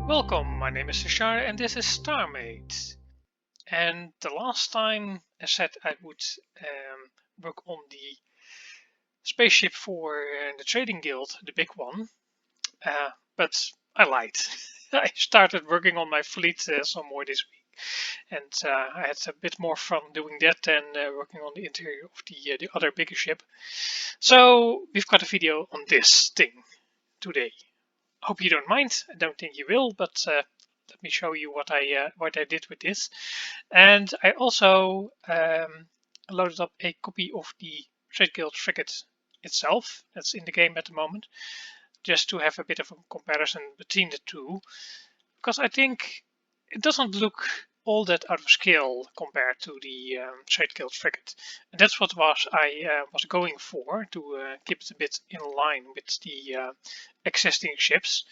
Welcome, my name is Shar and this is StarMade. And the last time I said I would work on the spaceship for the trading guild, the big one, but I lied. I started working on my fleet some more this week, and I had a bit more fun doing that than working on the interior of the other bigger ship. So we've got a video on this thing today. Hope you don't mind. I don't think you will, but let me show you what I did with this. And I also loaded up a copy of the Trade Guild frigate itself. That's in the game at the moment, just to have a bit of a comparison between the two, because I think it doesn't look all that out of scale compared to the Trade Guild frigate. And that's what I was going for, to keep it a bit in line with the existing ships,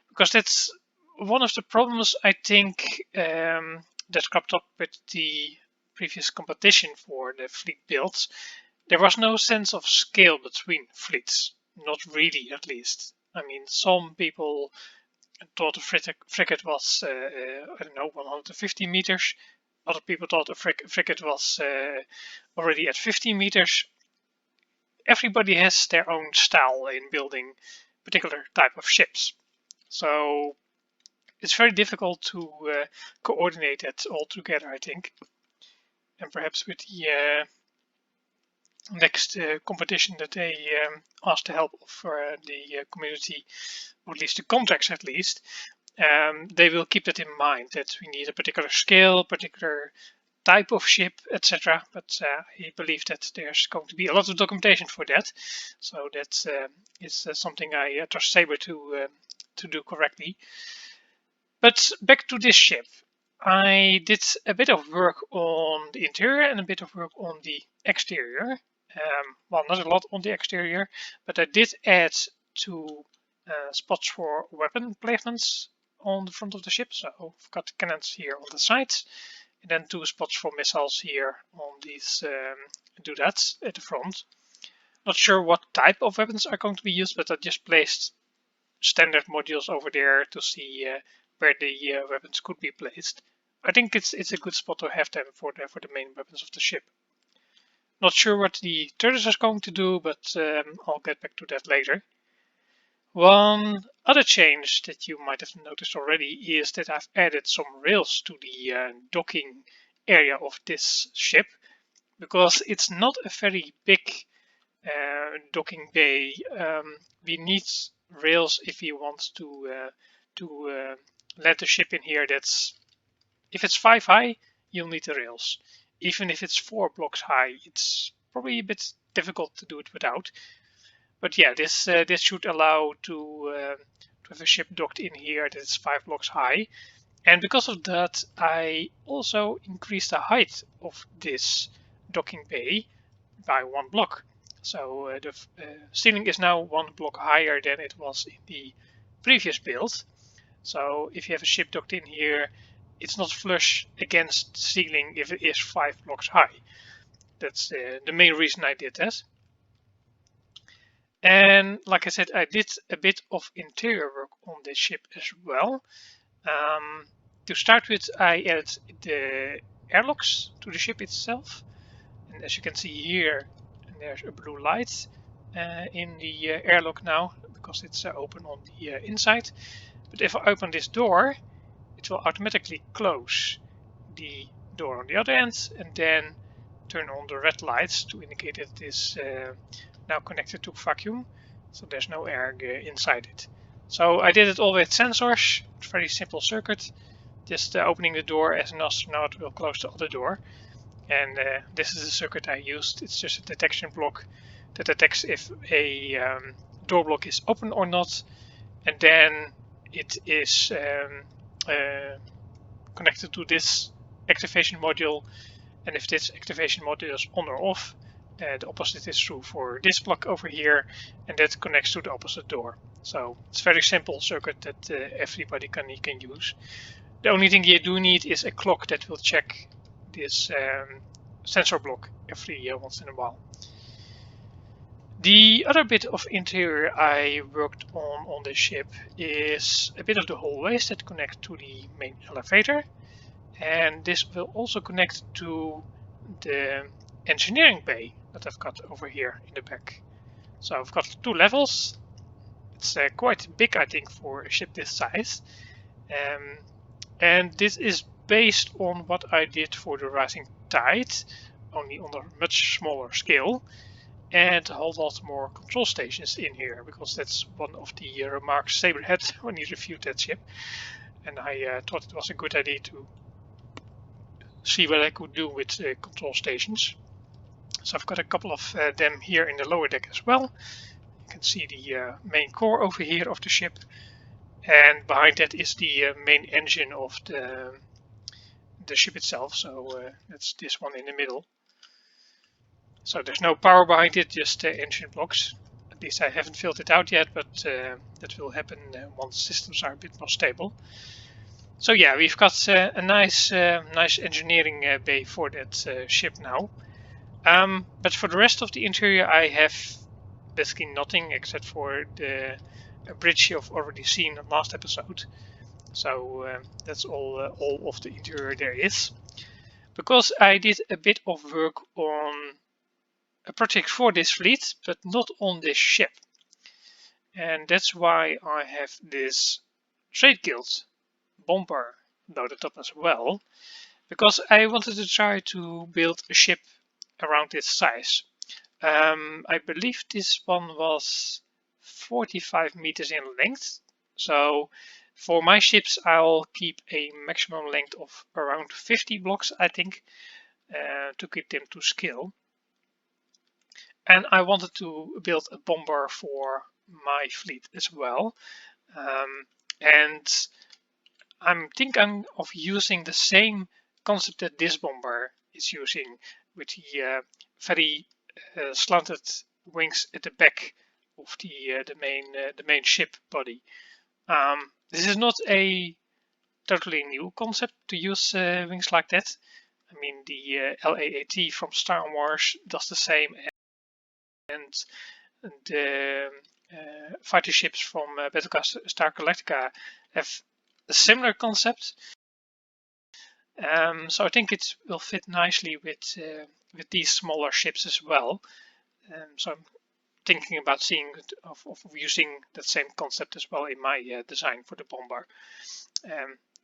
because that's one of the problems I think that cropped up with the previous competition for the fleet builds. There was no sense of scale between fleets, not really at least. I mean, some people thought a frigate was, I don't know, 150 meters. Other people thought a frigate was already at 50 meters. Everybody has their own style in building particular type of ships. So it's very difficult to coordinate that all together, I think. And perhaps with the next competition that they ask the help of the community, or at least the contracts at least, they will keep that in mind, that we need a particular scale, particular type of ship, etc. But I believe that there's going to be a lot of documentation for that, so that is something I trust Saber to do correctly. But back to this ship. I did a bit of work on the interior and a bit of work on the exterior. Well, not a lot on the exterior, but I did add two spots for weapon placements on the front of the ship. So I've got cannons here on the sides, and then two spots for missiles here on these doodads at the front. Not sure what type of weapons are going to be used, but I just placed standard modules over there to see where the weapons could be placed. I think it's a good spot to have them for the main weapons of the ship. Not sure what the turret is going to do, but I'll get back to that later. One other change that you might have noticed already is that I've added some rails to the docking area of this ship, because it's not a very big docking bay. We need rails if we want to let the ship in here. That's if it's 5 high, you'll need the rails. Even if it's 4 blocks high, it's probably a bit difficult to do it without. But yeah, this should allow to have a ship docked in here that is 5 blocks high. And because of that, I also increased the height of this docking bay by 1 block. So the ceiling is now 1 block higher than it was in the previous build. So if you have a ship docked in here, it's not flush against the ceiling if it is 5 blocks high. That's the main reason I did that. And like I said, I did a bit of interior work on this ship as well. To start with, I added the airlocks to the ship itself. And as you can see here, there's a blue light in the airlock now, because it's open on the inside. But if I open this door, it will automatically close the door on the other end, and then turn on the red lights to indicate that it is now connected to vacuum, so there's no air inside it. So I did it all with sensors. It's a very simple circuit. Just opening the door as an astronaut will close the other door. And this is the circuit I used. It's just a detection block that detects if a door block is open or not, and then it is connected to this activation module. And if this activation module is on or off, the opposite is true for this block over here, and that connects to the opposite door. So it's a very simple circuit that everybody can use. The only thing you do need is a clock that will check this sensor block every once in a while. The other bit of interior I worked on this ship is a bit of the hallways that connect to the main elevator, and this will also connect to the engineering bay that I've got over here in the back. So I've got 2 levels. It's quite big, I think, for a ship this size, and this is based on what I did for the Rising Tide, only on a much smaller scale, and a whole lot more control stations in here, because that's one of the remarks Saber had when he reviewed that ship, and I thought it was a good idea to see what I could do with control stations. So I've got a couple of them here in the lower deck as well. You can see the main core over here of the ship, and behind that is the main engine of the ship itself, so that's this one in the middle. So there's no power behind it, just engine blocks. At least I haven't filled it out yet, but that will happen once systems are a bit more stable. So yeah, we've got a nice engineering bay for that ship now. But for the rest of the interior, I have basically nothing except for the bridge you've already seen in the last episode. So that's all of the interior there is. Because I did a bit of work on a project for this fleet, but not on this ship. And that's why I have this Trade Guild bomber loaded up as well, because I wanted to try to build a ship around this size. I believe this one was 45 meters in length, so for my ships I'll keep a maximum length of around 50 blocks, I think, to keep them to scale. And I wanted to build a bomber for my fleet as well, and I'm thinking of using the same concept that this bomber is using, with the very slanted wings at the back of the main ship body. This is not a totally new concept to use wings like that. I mean, the LAAT from Star Wars does the same, and the fighter ships from Battlecast Star Galactica have a similar concept. So I think it will fit nicely with these smaller ships as well. So I'm thinking about of using that same concept as well in my design for the bomber.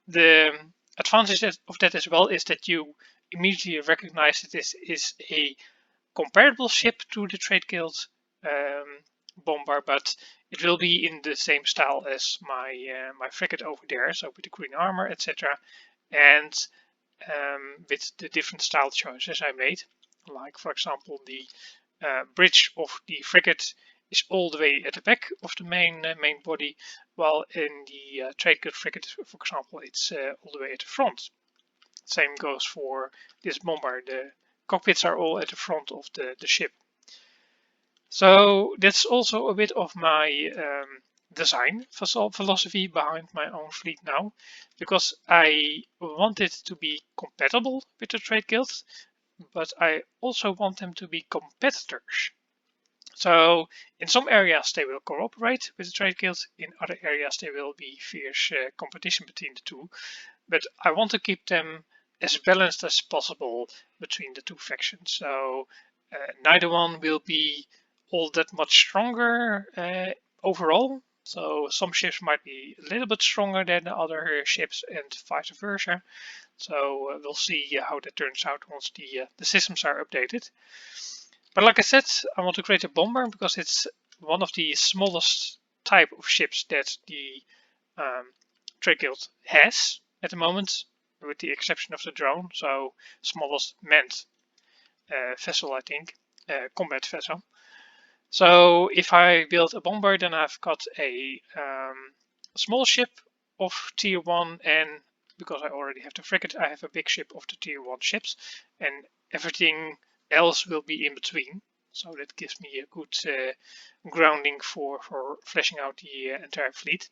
The advantage of that as well is that you immediately recognize that this is a comparable ship to the Trade Guild bomber, but it will be in the same style as my frigate over there, so with the green armor, etc. And with the different style choices I made, like for example the bridge of the frigate is all the way at the back of the main body, while in the Trade Guild frigate, for example, it's all the way at the front. Same goes for this bomber. The cockpits are all at the front of the ship. So that's also a bit of my design philosophy behind my own fleet now, because I want it to be compatible with the Trade Guild, but I also want them to be competitors. So in some areas they will cooperate with the Trade Guild, in other areas there will be fierce competition between the two, but I want to keep them as balanced as possible between the two factions. So neither one will be all that much stronger overall. So some ships might be a little bit stronger than the other ships, and vice versa. So we'll see how that turns out once the systems are updated. But like I said, I want to create a bomber because it's one of the smallest type of ships that the Trade Guild has at the moment, with the exception of the drone. So smallest manned vessel, I think, combat vessel. So if I build a bomber, then I've got a small ship of tier 1, and because I already have the frigate, I have a big ship of the tier 1 ships, and everything else will be in between. So that gives me a good grounding for fleshing out the entire fleet.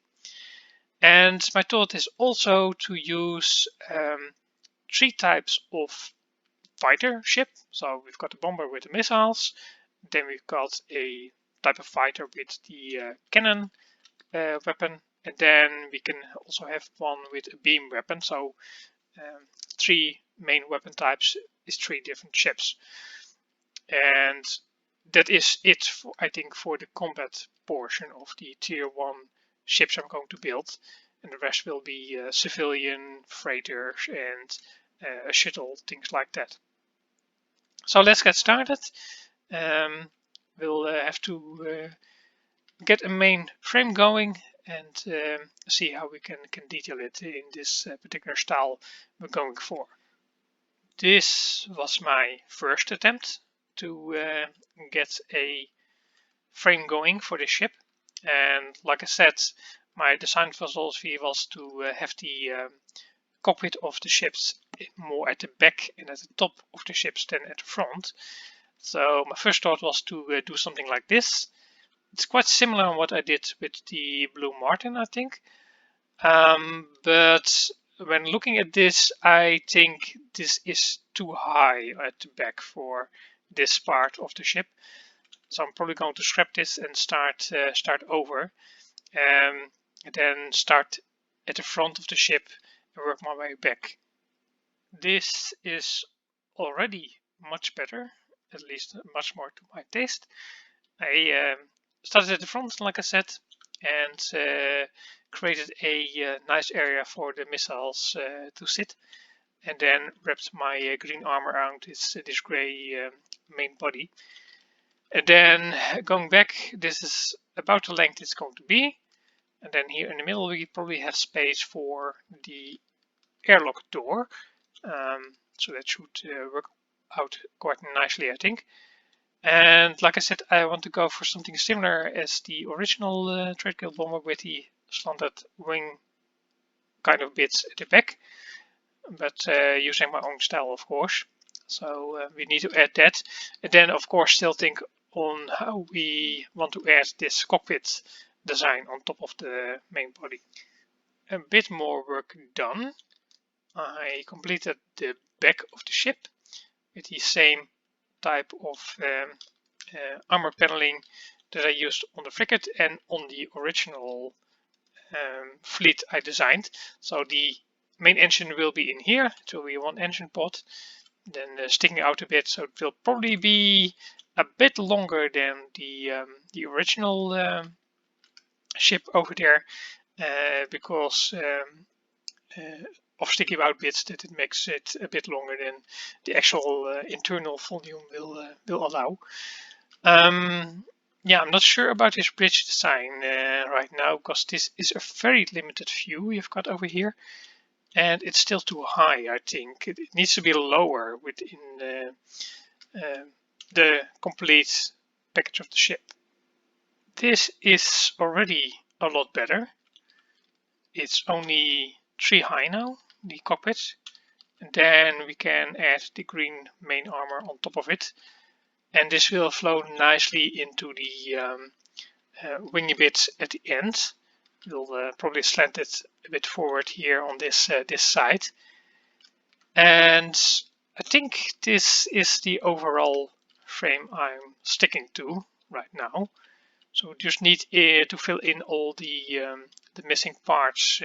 And my thought is also to use 3 types of fighter ship. So we've got a bomber with the missiles, then we've got a type of fighter with the cannon weapon, and then we can also have one with a beam weapon. So 3 main weapon types is 3 different ships, and that is it for, I think, for the combat portion of the tier 1 ships I'm going to build, and the rest will be civilian freighters and a shuttle, things like that. So let's get started. We'll have to get a main frame going and see how we can detail it in this particular style we're going for. This was my first attempt to get a frame going for the ship, and like I said, my design philosophy was to have the cockpit of the ships more at the back and at the top of the ships than at the front. So my first thought was to do something like this. It's quite similar on what I did with the Blue Martin, I think. But when looking at this, I think this is too high at the back for this part of the ship. So I'm probably going to scrap this and start over, and then start at the front of the ship and work my way back. This is already much better, at least much more to my taste. I started at the front, like I said, and created a nice area for the missiles to sit, and then wrapped my green armor around this gray main body. And then going back, this is about the length it's going to be, and then here in the middle we probably have space for the airlock door, so that should work out quite nicely, I think. And like I said, I want to go for something similar as the original Trade Guild bomber with the slanted wing kind of bits at the back, but using my own style, of course. So we need to add that, and then of course still think on how we want to add this cockpit design on top of the main body. A bit more work done. I completed the back of the ship with the same type of armor paneling that I used on the frigate and on the original fleet I designed. So the main engine will be in here, it will be one engine pod, then sticking out a bit, so it will probably be a bit longer than the original ship over there, because of sticky out bits, that it makes it a bit longer than the actual internal volume will allow. Yeah, I'm not sure about this bridge design right now, because this is a very limited view we've got over here, and it's still too high. I think it needs to be lower within the complete package of the ship. This is already a lot better. It's only 3 high now, the cockpit, and then we can add the green main armor on top of it, and this will flow nicely into the wingy bit at the end. We'll probably slant it a bit forward here on this side, and I think this is the overall frame I'm sticking to right now. So we just need to fill in all the missing parts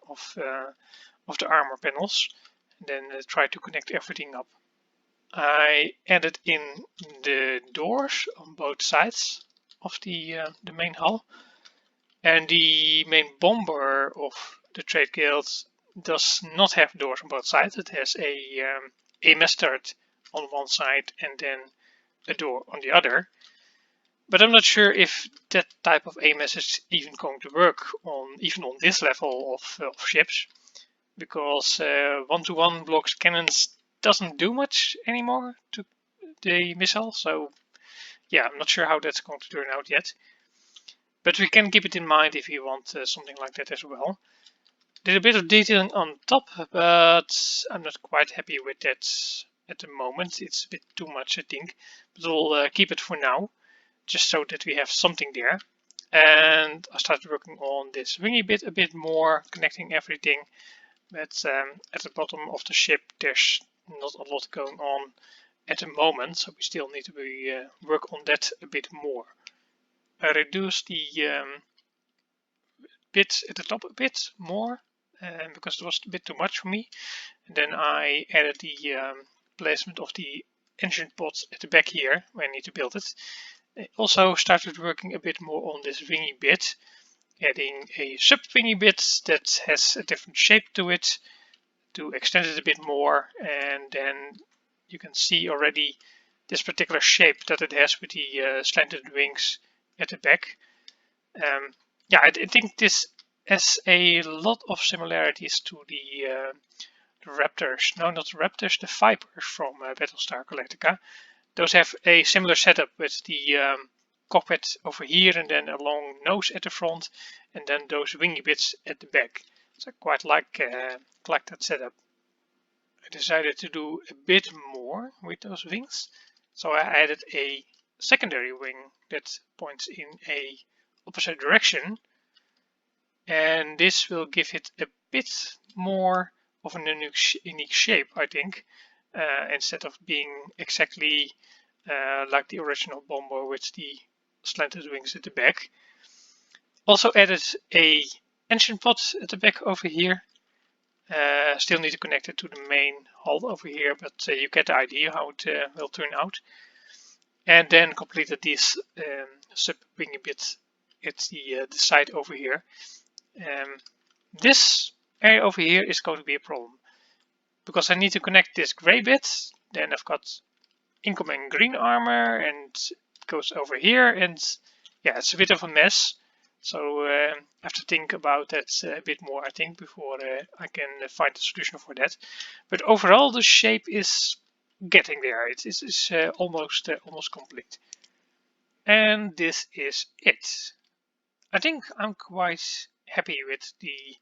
of the armor panels, and then try to connect everything up. I added in the doors on both sides of the main hull, and the main bomber of the Trade Guild does not have doors on both sides. It has a mast turret on one side and then a door on the other. But I'm not sure if that type of AMS is even going to work even on this level of ships, because one-to-one blocks cannons doesn't do much anymore to the missile. So yeah, I'm not sure how that's going to turn out yet. But we can keep it in mind if we want something like that as well. Did a bit of detailing on top, but I'm not quite happy with that at the moment. It's a bit too much, I think. But we'll keep it for now, just so that we have something there. And I started working on this wingy bit a bit more, connecting everything. But at the bottom of the ship, there's not a lot going on at the moment, so we still need to work on that a bit more. I reduced the bits at the top a bit more because it was a bit too much for me. And then I added the placement of the engine pods at the back here when I need to build it. I also started working a bit more on this wingy bit, adding a sub wingy bit that has a different shape to it to extend it a bit more, and then you can see already this particular shape that it has with the slanted wings at the back. Yeah, I think this has a lot of similarities to the Raptors. No, not the Raptors, the Vipers from Battlestar Galactica. Those have a similar setup with the cockpit over here and then a long nose at the front and then those wingy bits at the back. So I quite like that setup. I decided to do a bit more with those wings. So I added a secondary wing that points in a opposite direction, and this will give it a bit more of an unique shape, I think, instead of being exactly like the original bomber with the slanted wings at the back. Also added a engine pod at the back over here. Still need to connect it to the main hull over here, but you get the idea how it will turn out. And then completed this sub wingy bit at the side over here. This area over here is going to be a problem because I need to connect this gray bit. Then I've got incoming green armor and it goes over here, and yeah, it's a bit of a mess. So I have to think about that a bit more, I think, before I can find a solution for that. But overall, the shape is getting there. It's almost complete. And this is it. I think I'm quite happy with the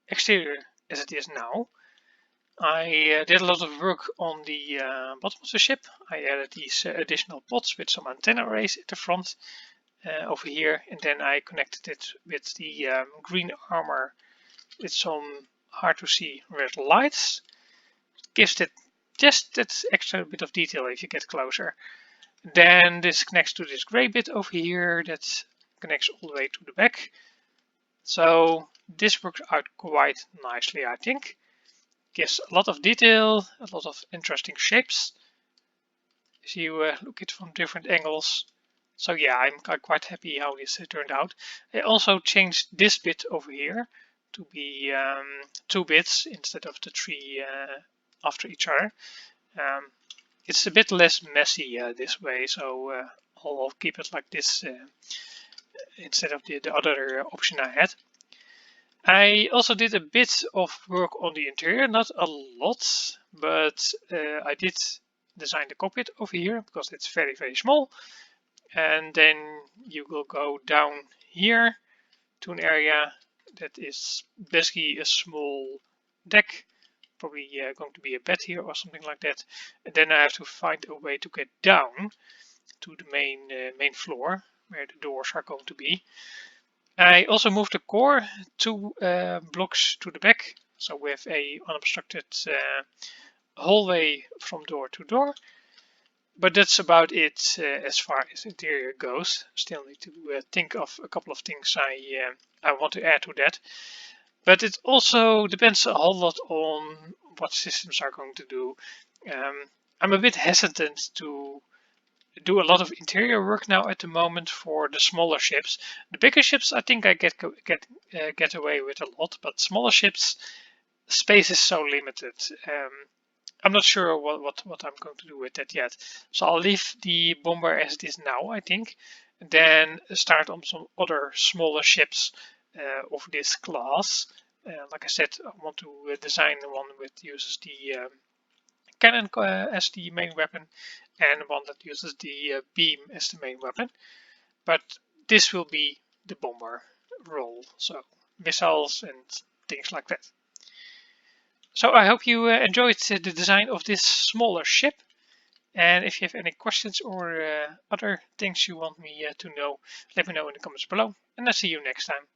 exterior as it is now. I did a lot of work on the bottom of the ship. I added these additional pods with some antenna arrays at the front over here, and then I connected it with the green armor with some hard to see red lights. Gives it just that extra bit of detail if you get closer. Then this connects to this gray bit over here that connects all the way to the back. So this works out quite nicely, I think. Gives a lot of detail, a lot of interesting shapes as you look at it from different angles. So yeah, I'm quite happy how this turned out. I also changed this bit over here to be 2 bits instead of the 3 after each other. It's a bit less messy this way, so I'll keep it like this instead of the other option I had. I also did a bit of work on the interior, not a lot, but I did design the cockpit over here because it's very, very small. And then you will go down here to an area that is basically a small deck, probably going to be a bed here or something like that. And then I have to find a way to get down to the main floor where the doors are going to be. I also moved the core 2 blocks to the back, so we have a unobstructed hallway from door to door. But that's about it as far as interior goes. Still need to think of a couple of things I want to add to that. But it also depends a whole lot on what systems are going to do. I'm a bit hesitant to do a lot of interior work now at the moment for the smaller ships. The bigger ships, I think I get away with a lot, but smaller ships, space is so limited. I'm not sure what I'm going to do with that yet. So I'll leave the bomber as it is now, I think, and then start on some other smaller ships of this class. Like I said, I want to design the one that uses the cannon as the main weapon, and one that uses the beam as the main weapon. But this will be the bomber role, so missiles and things like that. So I hope you enjoyed the design of this smaller ship. And if you have any questions or other things you want me to know, let me know in the comments below. And I'll see you next time.